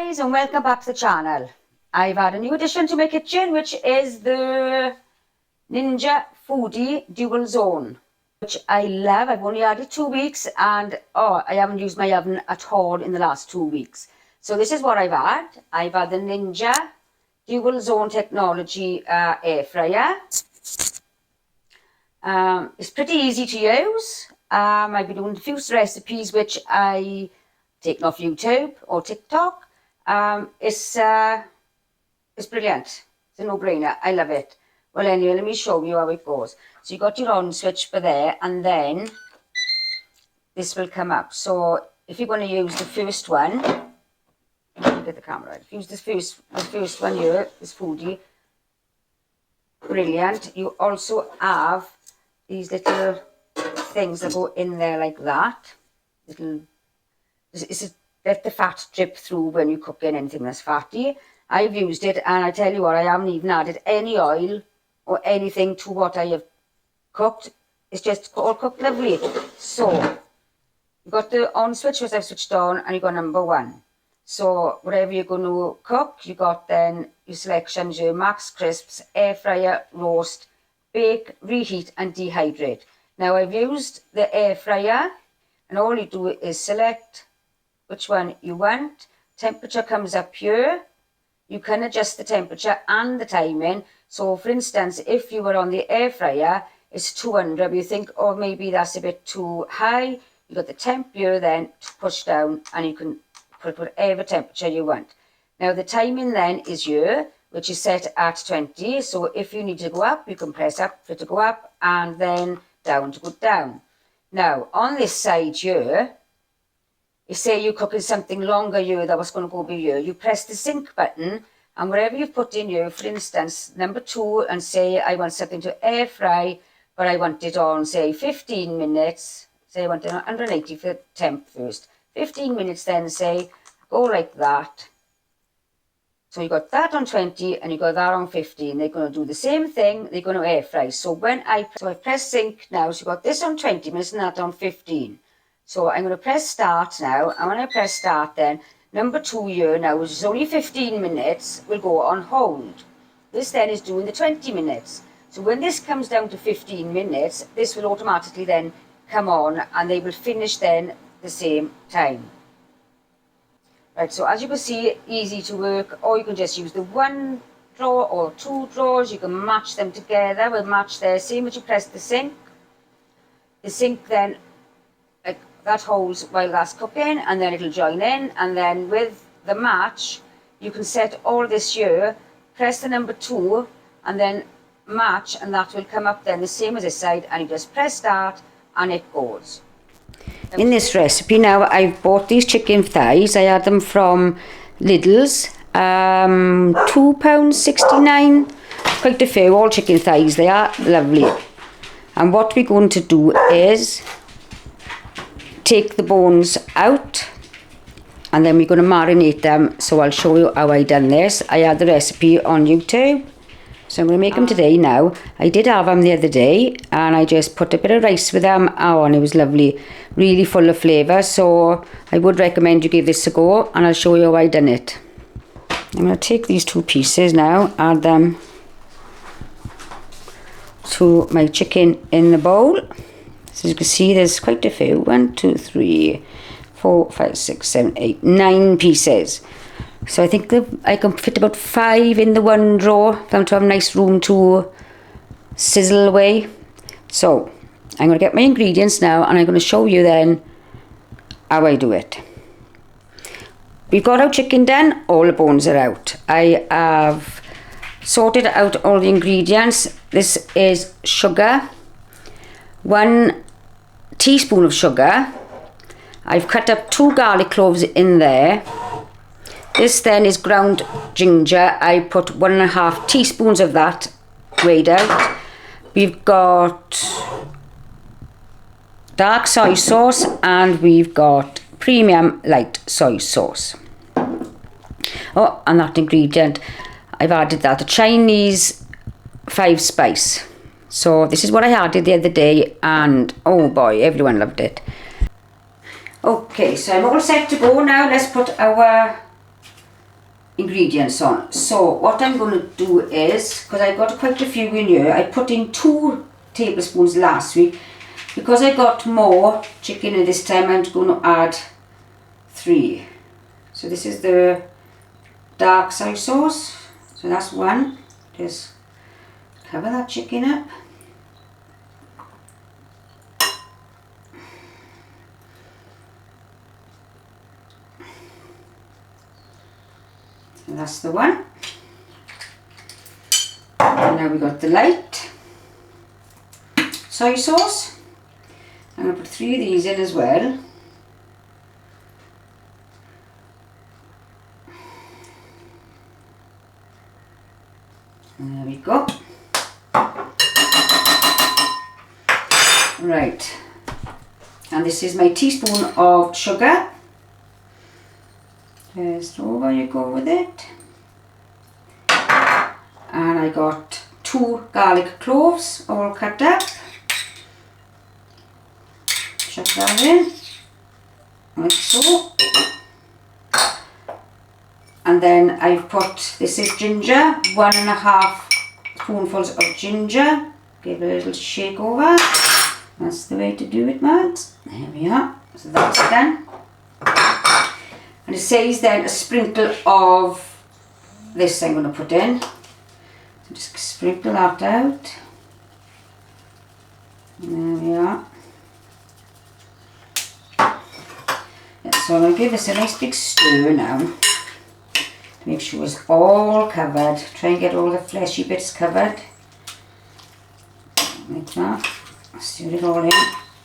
guys, and welcome back to the channel. I've had a new addition to my kitchen, which is the Ninja Foodi Dual Zone, which I love. I've only had it 2 weeks and I haven't used my oven at all in the last 2 weeks. So this is what I've had. I've had the Ninja Dual Zone Technology air fryer. It's pretty easy to use. I've been doing a few recipes which I taken off YouTube or TikTok. It's brilliant. It's a no-brainer. I love it. Well, anyway, let me show you how it goes. So you got your on switch for there, and then this will come up. So if you're going to use the first one, get the camera right. If you use this first one here, this Foodi, brilliant. You also have these little things that go in there like that. Let the fat drip through when you're cooking anything that's fatty. I've used it, and I tell you what, I haven't even added any oil or anything to what I have cooked. It's just all cooked lovely. So you've got the on switch, which I've switched on, and you've got number 1. So whatever you're going to cook, you got then your selections, your max crisps, air fryer, roast, bake, reheat and dehydrate. Now I've used the air fryer, and all you do is select which one you want. Temperature comes up here. You can adjust the temperature and the timing. So for instance, if you were on the air fryer, it's 200, but you think, oh, maybe that's a bit too high. You got the temp here then to push down, and you can put whatever temperature you want. Now the timing then is here, which is set at 20. So if you need to go up, you can press up for it to go up, and then down to go down. Now on this side here, you say you're cooking something longer here that was going to go be here. You press the sync button, and whatever you've put in here, for instance, number 2, and say I want something to air fry, but I want it on, say, 15 minutes. Say I want it on 180 for temp first. 15 minutes then, say, go like that. So you got that on 20 and you got that on 15. They're going to do the same thing. They're going to air fry. So when I press sync now, so you got this on 20 minutes and that on 15. So I'm going to press start now, and when I press start then, number 2 here now, which is only 15 minutes, will go on hold. This then is doing the 20 minutes. So when this comes down to 15 minutes, this will automatically then come on, and they will finish then the same time. Right, so as you can see, easy to work, or you can just use the 1 drawer or 2 drawers. You can match them together. We'll match there. Same as you press the sync. The sync then, that holds while that's cooking, and then it'll join in, and then with the match you can set all this here, press the number 2 and then match, and that will come up then the same as this side, and you just press start and it goes. In this recipe now, I've bought these chicken thighs. I had them from Lidl's, £2.69, quite a few, all chicken thighs. They are lovely. And what we're going to do is take the bones out, and then we're going to marinate them. So I'll show you how I done this. I had the recipe on YouTube, so I'm going to make them today now. I did have them the other day, and I just put a bit of rice with them. Oh, and it was lovely, really full of flavour. So I would recommend you give this a go, and I'll show you how I done it. I'm going to take these 2 pieces now, add them to my chicken in the bowl. So as you can see, there's quite a few. 1, 2, 3, 4, 5, 6, 7, 8, 9 pieces. So I think I can fit about 5 in the 1 drawer, down to have nice room to sizzle away. So I'm going to get my ingredients now, and I'm going to show you then how I do it. We've got our chicken done. All the bones are out. I have sorted out all the ingredients. This is sugar, 1 teaspoon of sugar. I've cut up 2 garlic cloves in there. This then is ground ginger. I put 1.5 teaspoons of that weighed out. We've got dark soy sauce, and we've got premium light soy sauce. Oh, and that ingredient, I've added that, the Chinese 5 spice. So this is what I added the other day, and oh boy, everyone loved it. Okay, so I'm all set to go now. Let's put our ingredients on. So what I'm going to do is, because I got quite a few in here, I put in 2 tablespoons last week. Because I got more chicken in this time, I'm going to add 3. So this is the dark soy sauce. So that's 1. Just cover that chicken up. So that's the 1. And now we got the light soy sauce. I'm going to put 3 of these in as well. And there we go. Right. And this is my teaspoon of sugar. Just over you go with it. And I got 2 garlic cloves all cut up. Chuck that in, like so. And then I've put, this is ginger, 1.5 spoonfuls of ginger. Give it a little shake over. That's the way to do it, Mads. There we are. So that's done. And it says then a sprinkle of this I'm going to put in. So just sprinkle that out. And there we are. So I'm going to give this a nice big stir now to make sure it's all covered. Try and get all the fleshy bits covered. Like that. Stir it all in.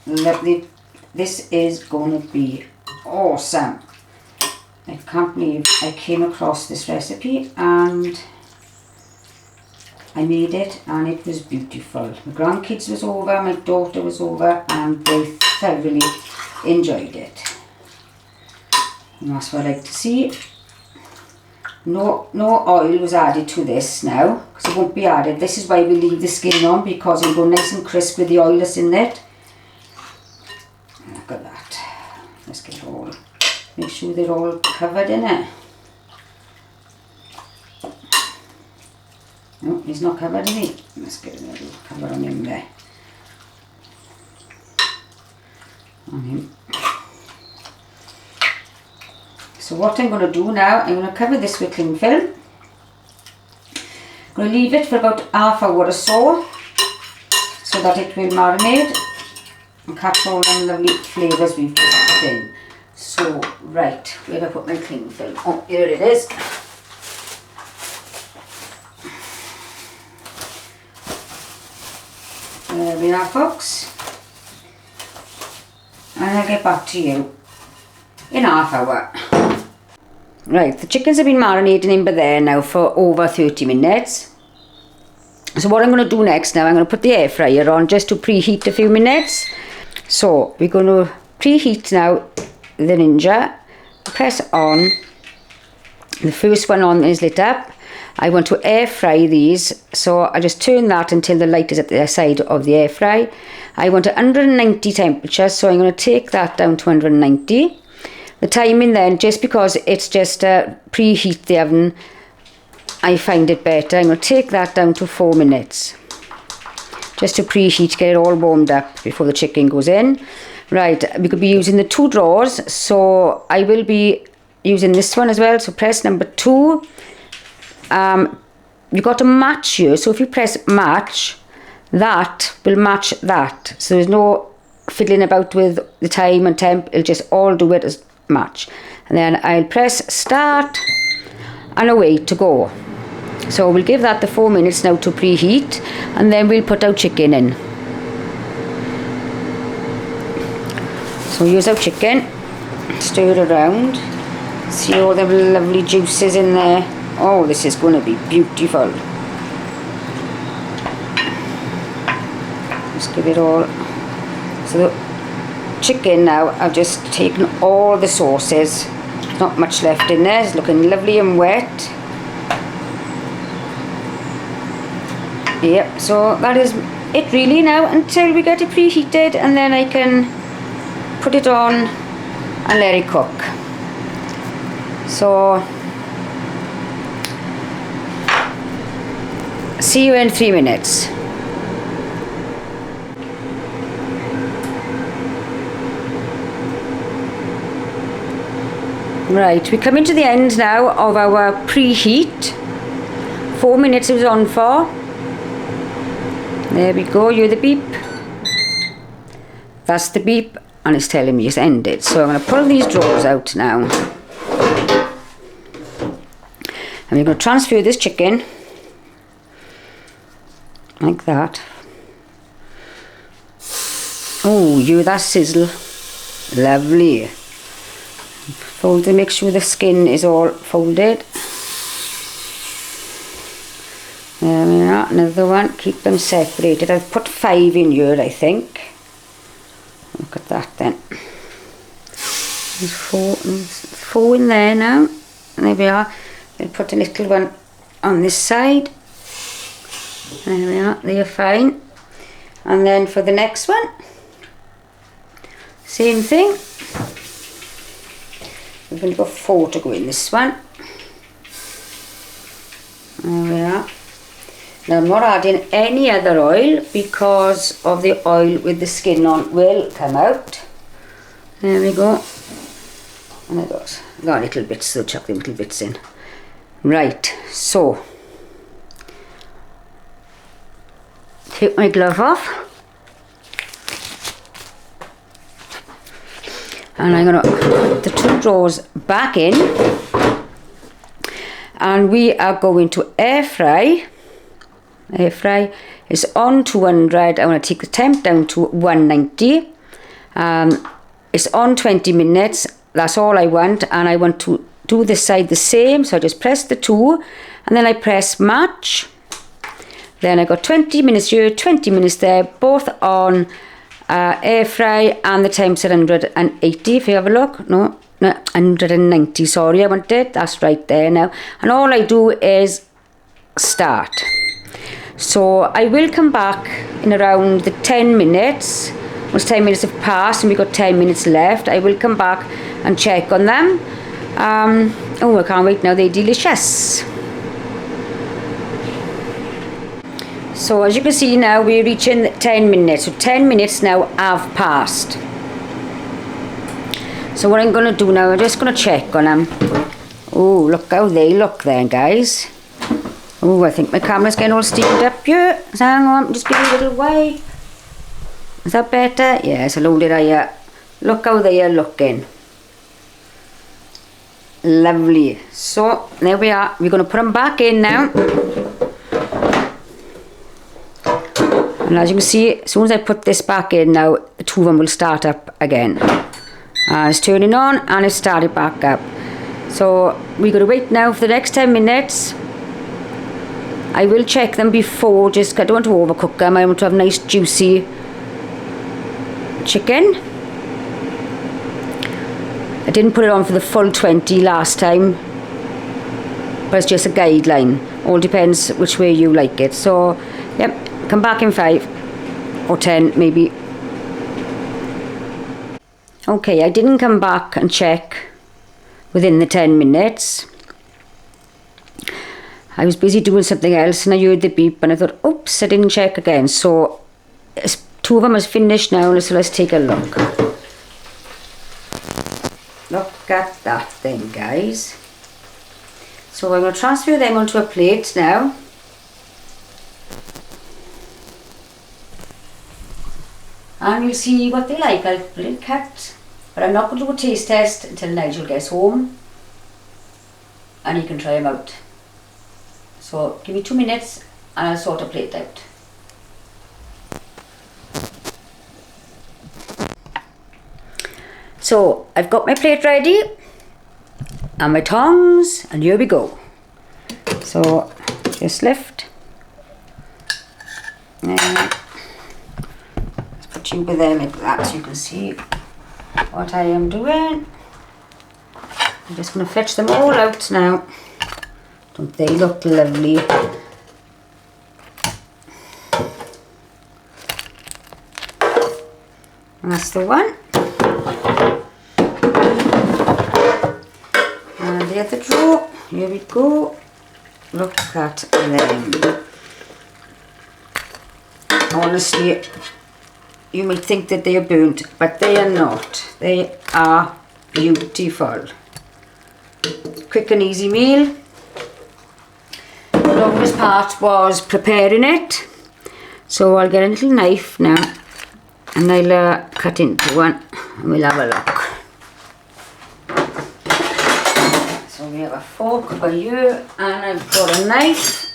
Lovely. This is going to be awesome. I can't believe I came across this recipe and I made it and it was beautiful. My grandkids was over, my daughter was over and they thoroughly enjoyed it. And that's what I like to see. No oil was added to this now, because it won't be added. This is why we leave the skin on, because it'll go nice and crisp with the oil that's in it. Look at that. Let's get it all, make sure they're all covered in it. No, he's not covered in it. Let's get a little cover on him there. On him. So what I'm going to do now, I'm going to cover this with cling film. I'm going to leave it for about half hour or so that it will marinate and catch all them lovely flavours we've just put in. So, right, where have I put my cling film? Oh, here it is. There we are, folks. And I'll get back to you in half hour. Right, the chickens have been marinating in there now for over 30 minutes. So what I'm going to do next now, I'm going to put the air fryer on just to preheat a few minutes. So we're going to preheat now the Ninja. Press on. The first one on is lit up. I want to air fry these, so I just turn that until the light is at the side of the air fry. I want 190 temperature, so I'm going to take that down to 190. The timing then, just because it's just preheat the oven, I find it better. I'm going to take that down to 4 minutes. Just to preheat, get it all warmed up before the chicken goes in. Right, we could be using the 2 drawers, so I will be using this one as well. So press number 2. You've got to match here, so if you press match, that will match that. So there's no fiddling about with the time and temp, it'll just all do it as match. And then I'll press start and away to go. So we'll give that the 4 minutes now to preheat, and then we'll put our chicken in. So here's our chicken, stir it around, see all the lovely juices in there. Oh, this is going to be beautiful. Just give it all. So the chicken now, I've just taken all the sauces. Not much left in there. It's looking lovely and wet. Yep, so that is it really now until we get it preheated, and then I can put it on and let it cook. So see you in 3 minutes. Right, we come into the end now of our preheat. 4 minutes it was on for. There we go, you're the beep. That's the beep, and it's telling me it's ended. So I'm going to pull these drawers out now. And we're going to transfer this chicken like that. Oh, you that sizzle. Lovely. Fold to make sure the skin is all folded. There we are, another one. Keep them separated. I've put 5 in here, I think. Look at that then. There's 4 in there now. And there we are. We'll put a little one on this side. There we are, they're fine. And then for the next one, same thing. We've only got 4 to go in this one. There we are. Now I'm not adding any other oil because of the oil with the skin on will come out. There we go. And I got little bits, so chuck the little bits in. Right, so take my glove off. And I'm going to put the 2 drawers back in. And we are going to air fry. Air fry is on 200. I want to take the temp down to 190. It's on 20 minutes. That's all I want. And I want to do this side the same. So I just press the 2 and then I press match. Then I got 20 minutes here, 20 minutes there, both on air fry, and the time's at 180 if you have a look. No, 190, sorry, I wanted. That's right there now. And all I do is start. So I will come back in around the 10 minutes. Once 10 minutes have passed and we've got 10 minutes left, I will come back and check on them. Oh, I can't wait now, they're delicious. So as you can see now, we're reaching 10 minutes. So 10 minutes now have passed. So what I'm going to do now, I'm just going to check on them. Oh, look how they look there, guys. Oh, I think my camera's getting all steamed up here. So hang on, just give it a little wide. Is that better? Yes, I'll hold it higher. Look how they are looking. Lovely. So, there we are. We're going to put them back in now. And as you can see, as soon as I put this back in now, the 2 of them will start up again. It's turning on and it's started back up. So, we're going to wait now for the next 10 minutes. I will check them before, just I don't want to overcook them. I want to have nice juicy chicken. I didn't put it on for the full 20 last time, but it's just a guideline. All depends which way you like it. So, yep, come back in 5 or 10 maybe. Okay, I didn't come back and check within the 10 minutes. I was busy doing something else and I heard the beep and I thought, oops, I didn't check again. So 2 of them is finished now, so let's take a look. Look at that thing, guys. So I'm going to transfer them onto a plate now. And you'll see what they like. I'll put it cut, but I'm not going to do a taste test until Nigel gets home and he can try them out. So give me 2 minutes and I'll sort a plate out. So I've got my plate ready and my tongs, and here we go. So just lift. Let's put you with there like that so you can see what I am doing. I'm just going to fetch them all out now. Don't they look lovely? That's the one. And the other drawer. Here we go. Look at them. honestly, you might think that they are burnt, but they are not. They are beautiful. Quick and easy meal. The longest part was preparing it. So I'll get a little knife now and I'll cut into one and we'll have a look. So we have a fork by here and I've got a knife.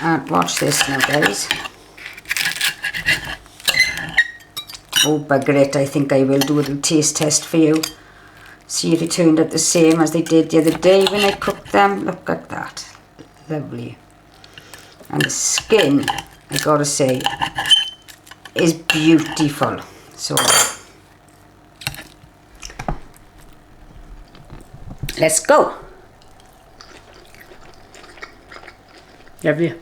And watch this now, guys. Oh, bugger it, I think I will do a little taste test for you. See if it turned out the same as they did the other day when I cooked them. Look at that. Lovely. And the skin, I gotta say, is beautiful. So, let's go. Lovely.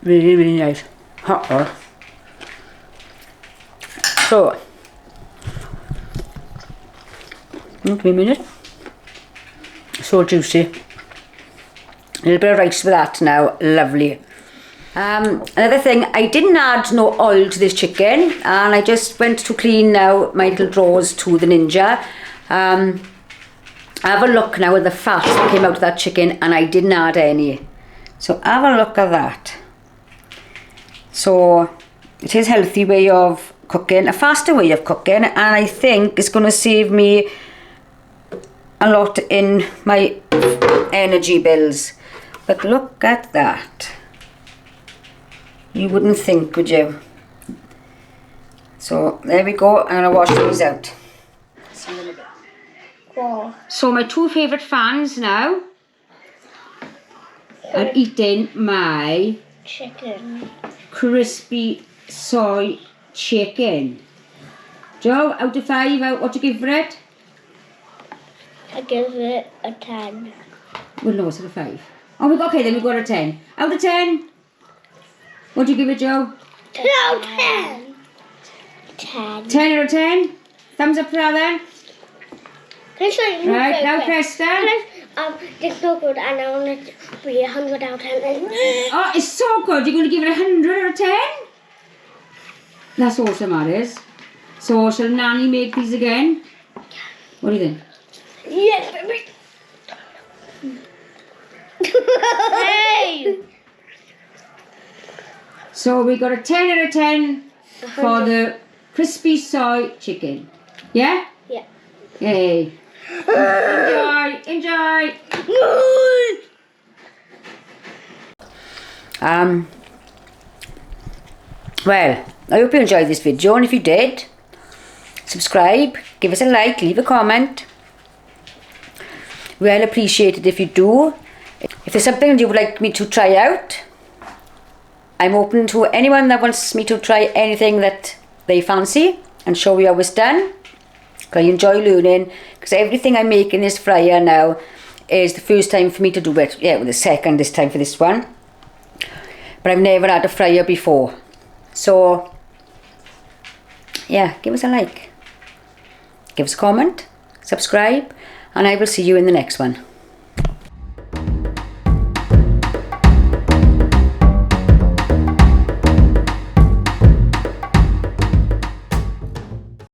Really, really nice. Hot. So, give me a minute. So juicy. A little bit of rice with that now. Lovely. Another thing, I didn't add no oil to this chicken, and I just went to clean now my little drawers to the Ninja. Have a look now at the fat that came out of that chicken, and I didn't add any. So have a look at that. So it is a healthy way of cooking, a faster way of cooking, and I think it's going to save me a lot in my energy bills. But look at that. You wouldn't think, would you? So there we go. I'm going to wash these out. See you in a bit. Wow. So my two favourite fans now are eating my chicken. Crispy soy chicken. Joe, out of 5, what do you give for it? I give it a 10. Well, no, it's a 5. Oh, okay, then we got a 10. Out of 10? What do you give it, Joe? 10 out of 10. 10. 10 out of 10? Thumbs up for that then? Can I show you? Right, now Preston. It's so good and I want it to be 100 out of 10. Oh, it's so good. You're going to give it 100 out of 10? That's awesome, that is. So, shall Nanny make these again? What do you think? Yes, baby. Hey! So, we got a 10 out of 10 for the crispy soy chicken. Yeah? Yeah. Yay. Enjoy. Well, I hope you enjoyed this video, and if you did, subscribe, give us a like, leave a comment. We'll appreciate it if you do. If there's something you would like me to try out, I'm open to anyone that wants me to try anything that they fancy and show you how it's done. I enjoy learning, because everything I make in this fryer now is the first time for me to do it. Yeah, well, the second this time for this one. But I've never had a fryer before. So, yeah, give us a like. Give us a comment, subscribe, and I will see you in the next one.